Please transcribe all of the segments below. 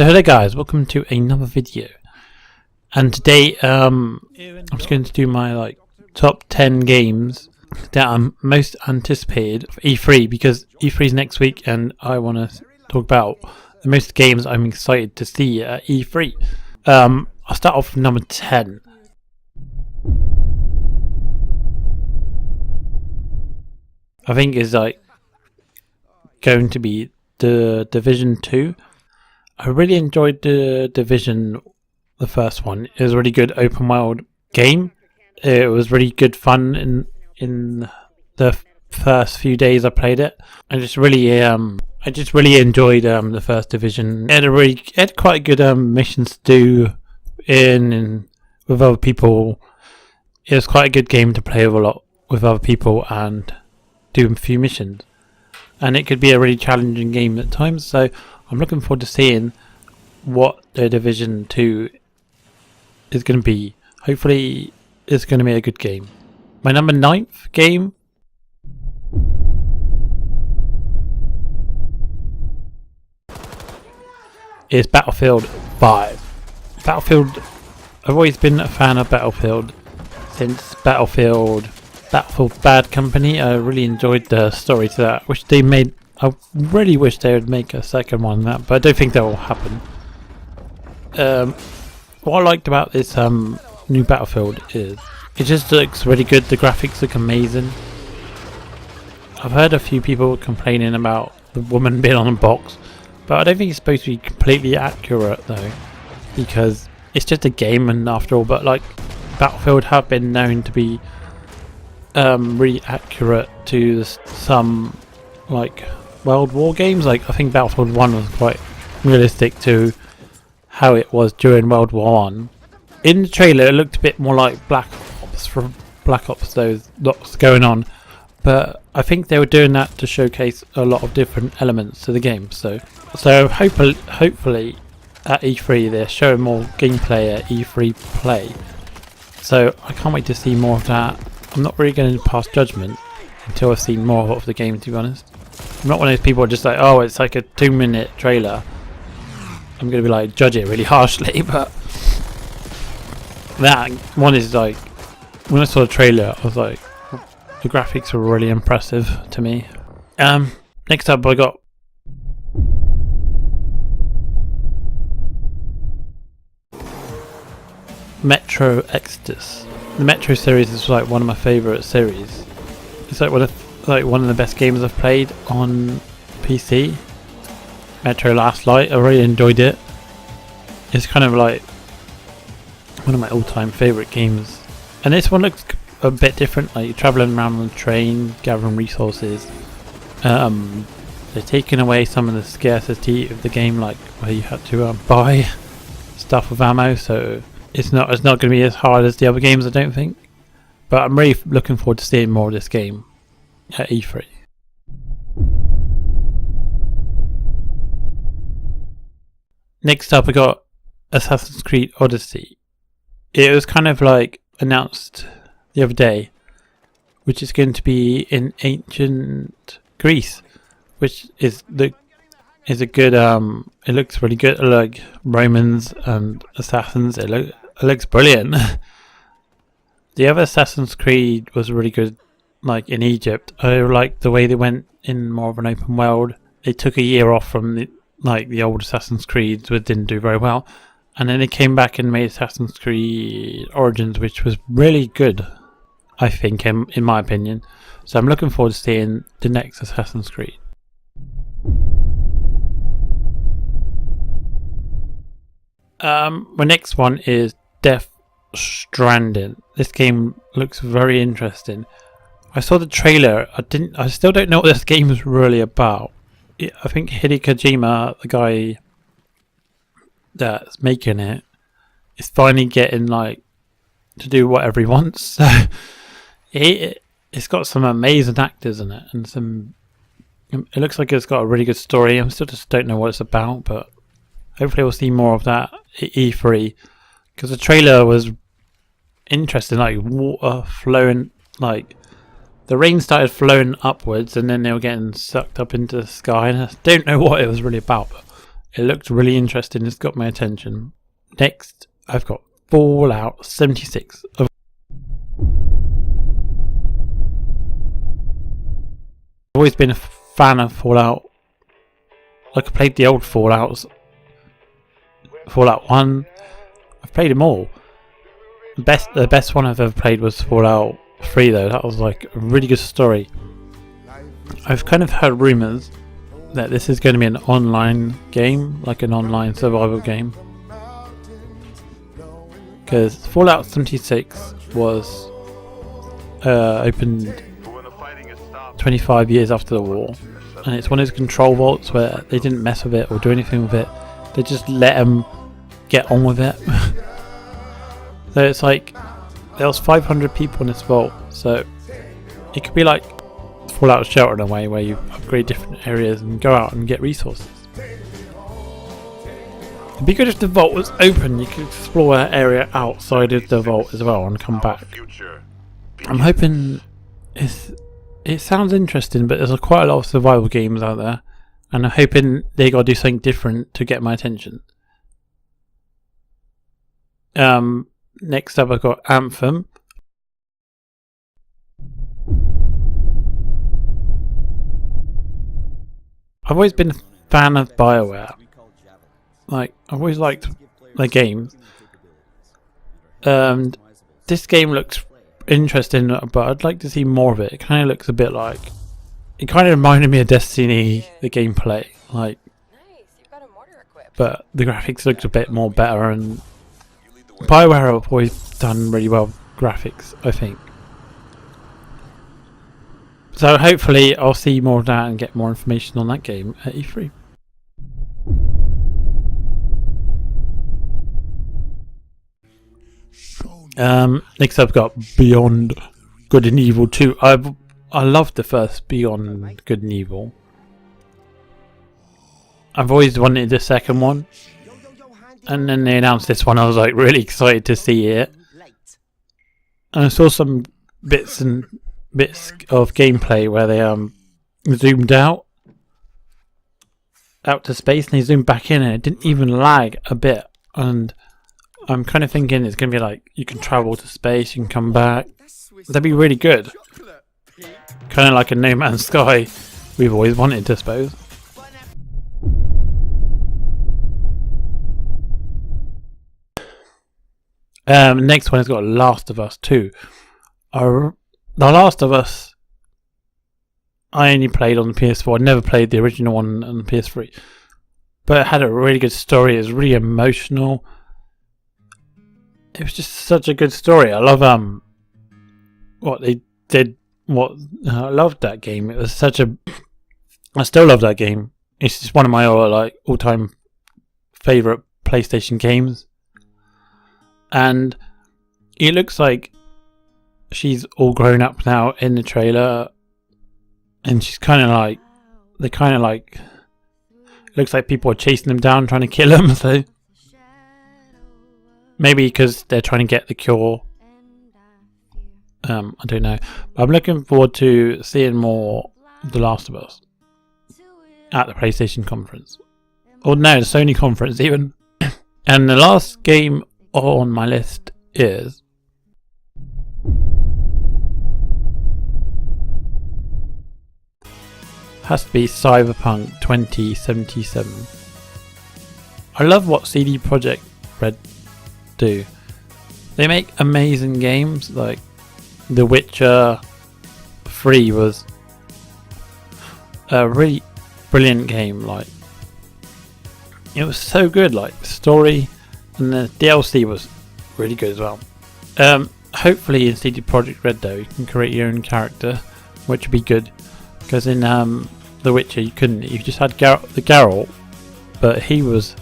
So hello guys, welcome to another video. And today I'm just going to do my top 10 games that I'm most anticipated for E3, because E3 is next week and I want to talk about the most games I'm excited to see at E3. I'll start off with number 10. I think is going to be the Division 2. I really enjoyed the Division, the first one. It was a really good open world game. It was really good fun in the first few days I played it. I just really enjoyed the first Division. It had quite good missions to do in with other people. It was quite a good game to play with other people and do a few missions. And it could be a really challenging game at times, so I'm looking forward to seeing what the Division 2 is going to be. Hopefully it's going to be a good game. My number 9th game is Battlefield 5. Battlefield, I've always been a fan of Battlefield since Battlefield Bad Company. I really enjoyed the story to that. I really wish they would make a second one of that, but I don't think that will happen. What I liked about this new Battlefield is it just looks really good. The graphics look amazing. I've heard a few people complaining about the woman being on a box, but I don't think it's supposed to be completely accurate though, because it's just a game, and after all, but Battlefield have been known to be really accurate to some World War games. I think Battlefield 1 was quite realistic to how it was during World War 1. In the trailer it looked a bit more like Black Ops, from Black Ops, those lots going on, but I think they were doing that to showcase a lot of different elements to the game. So hopefully at E3 they're showing more gameplay at E3 Play, so I can't wait to see more of that. I'm not really going to pass judgment until I've seen more of the game, to be honest. I'm not one of those people just oh, it's like a 2-minute trailer. I'm going to be judge it really harshly, but that one is when I saw the trailer, I was the graphics were really impressive to me. Next up I got Metro Exodus. The Metro series is one of my favourite series. It's one of the best games I've played on PC. Metro Last Light, I really enjoyed it. It's kind of one of my all-time favourite games. And this one looks a bit different, you're travelling around on the train, gathering resources. They're taking away some of the scarcity of the game, where you had to buy stuff with ammo, so it's not going to be as hard as the other games, I don't think. But I'm really looking forward to seeing more of this game at E3. Next up I got Assassin's Creed Odyssey. It was kind of announced the other day, which is going to be in ancient Greece, which is a good it looks really good, like Romans and assassins. It looks brilliant. The other Assassin's Creed was really good, in Egypt. I liked the way they went in more of an open world. They took a year off from the old Assassin's Creed, which didn't do very well, and then they came back and made Assassin's Creed Origins, which was really good, I think, in my opinion. So I'm looking forward to seeing the next Assassin's Creed. My next one is Death Stranding. This game looks very interesting. I saw the trailer. I still don't know what this game is really about. I think Hideo Kojima, the guy that's making it, is finally getting to do whatever he wants. So it's got some amazing actors in it, and it looks like it's got a really good story. I still just don't know what it's about, but hopefully we'll see more of that at E3, because the trailer was interesting, water flowing, the rain started flowing upwards and then they were getting sucked up into the sky, and I don't know what it was really about, but It looks really interesting. It's got my attention. Next, I've got Fallout 76. I've always been a fan of Fallout. Like, I played the old Fallouts. Fallout 1. I've played them all. The best one I've ever played was Fallout 3 though. That was like a really good story. I've kind of heard rumours that this is going to be an online game, like an online survival game. Because Fallout 76 was opened 25 years after the war. And it's one of those control vaults where they didn't mess with it or do anything with it. They just let them get on with it. So it's like there was 500 people in this vault, so it could be like Fallout Shelter in a way, where you upgrade different areas and go out and get resources. It'd be good if the vault was open. You could explore an area outside of the vault as well and come back. I'm hoping it sounds interesting, but there's quite a lot of survival games out there, and I'm hoping they gotta do something different to get my attention. Next up, I've got Anthem. I've always been a fan of BioWare. Like, I've always liked their games. This game looks interesting, but I'd like to see more of it. It kind of looks a bit like... It kind of reminded me of Destiny, the gameplay. Like, but the graphics looked a bit more better, and BioWare have always done really well with graphics, I think. So hopefully I'll see more of that and get more information on that game at E3. Next up I've got Beyond Good and Evil 2. I loved the first Beyond Good and Evil. I've always wanted the second one. And then they announced this one. I was like really excited to see it. And I saw some bits of gameplay where they zoomed out to space and they zoomed back in, and it didn't even lag a bit. And I'm kind of thinking it's going to be like you can travel to space, you can come back. That'd be really good. Kind of like a No Man's Sky we've always wanted, I suppose. Next one has got Last of Us 2. The Last of Us I only played on the PS4. I never played the original one on the PS3. But it had a really good story. It was really emotional. It was just such a good story. I love what they did. I loved that game. It was such a... I still love that game. It's just one of my all-time favourite PlayStation games. And it looks like she's all grown up now in the trailer, and she's kind of like, it looks like people are chasing them down, trying to kill them. So maybe because they're trying to get the cure. I don't know. But I'm looking forward to seeing more of The Last of Us at the PlayStation conference, or no, the Sony conference even. And the last game on my list has to be Cyberpunk 2077. I love what CD Projekt Red do. They make amazing games. Like The Witcher 3 was a really brilliant game. Like, it was so good. Like, the story and the DLC was really good as well. Hopefully in CD Projekt Red though, you can create your own character, which would be good. Because in The Witcher you couldn't. You just had Geralt, but he was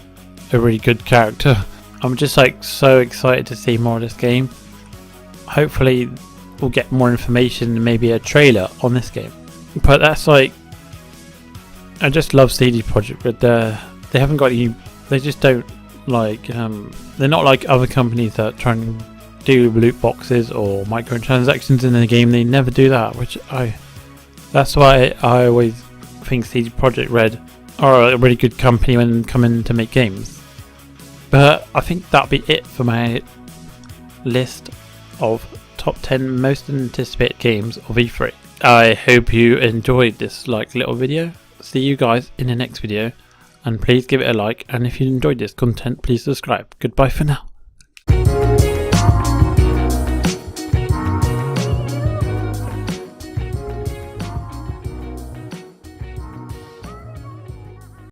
a really good character. I'm just like so excited to see more of this game. Hopefully we'll get more information and maybe a trailer on this game. But that's like, I just love CD Projekt Red. They haven't got any. They just don't like. They're not like other companies that try and do loot boxes or microtransactions in the game. They never do that, that's why I always think CD Projekt Red are a really good company when coming to make games. But I think that'll be it for my list of top 10 most anticipated games of E3. I hope you enjoyed this little video. See you guys in the next video, and please give it a like, and if you enjoyed this content, please subscribe. Goodbye for now.